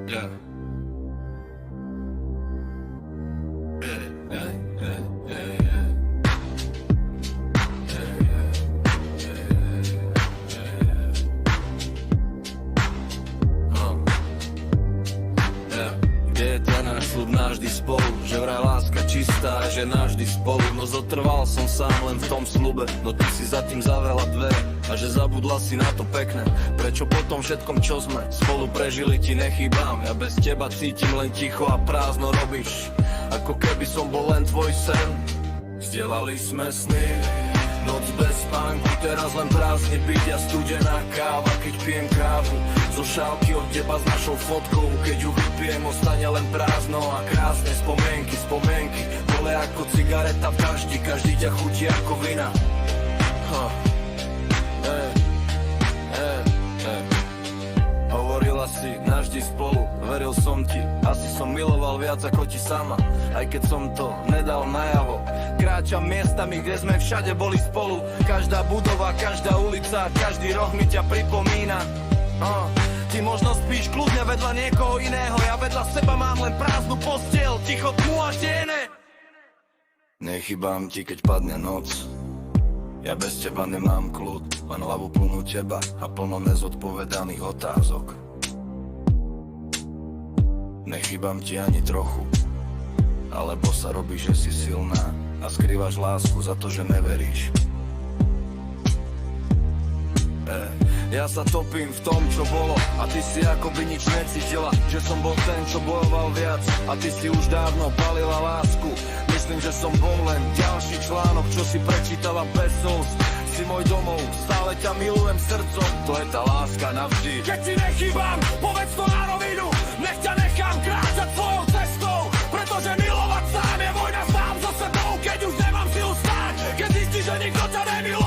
Yeah. Kde je ten náš sľub navždy spolu? Že vraj láska čistá, že navždy spolu. No zotrval som sám len v tom sľube. No ty si za tým zavrela dvere a že zabudla si na to pekné. Prečo po tom všetkom, čo sme spolu prežili, ti nechýbam? Ja bez teba cítim len ticho a prázdno robíš, ako keby som bol len tvoj sen. Zdieľali sme sny, noc bez spánku, teraz len prázdny byt a studená káva. Keď pijem kávu zo šálky od teba s našou fotkou, keď ju vypijem, ostane len prázdno a krásne spomienky. Spomienky bole ako cigareta v daždi, každý ťa chutí ako vina. Hovorila si navždy spolu, veril som ti, asi som miloval viac ako ti sama, aj keď som to nedal najavo. Kráčam miestami, kde sme všade boli spolu, každá budova, každá ulica, každý roh mi ťa pripomína. Ty možno spíš kľudne vedľa niekoho iného, ja vedľa seba mám len prázdnu postiel, ticho, tmu a tiene. Nechybám ti, keď padne noc, ja bez teba nemám kľud, len hlavu plnú teba a plno nezodpovedaných otázok. Nechybám ti ani trochu, alebo sa robíš, že si silná a skrývaš lásku za to, že neveríš. Ja sa topím v tom, čo bolo, a ty si akoby nič necítila, že som bol ten, čo bojoval viac, a ty si už dávno palila lásku. Myslím, že som bol len ďalší článok, čo si prečítala bez slz. Si môj domov, stále ťa milujem srdcom, to je tá láska navždy. Keď ti nechýbam, povedz to na rovinu, nech ťa nechám kráčať svojou cestou, pretože milovať sám je vojna sám so sebou. Keď už nemám silu stáť, keď zistíš, že nikto ťa nemiluje,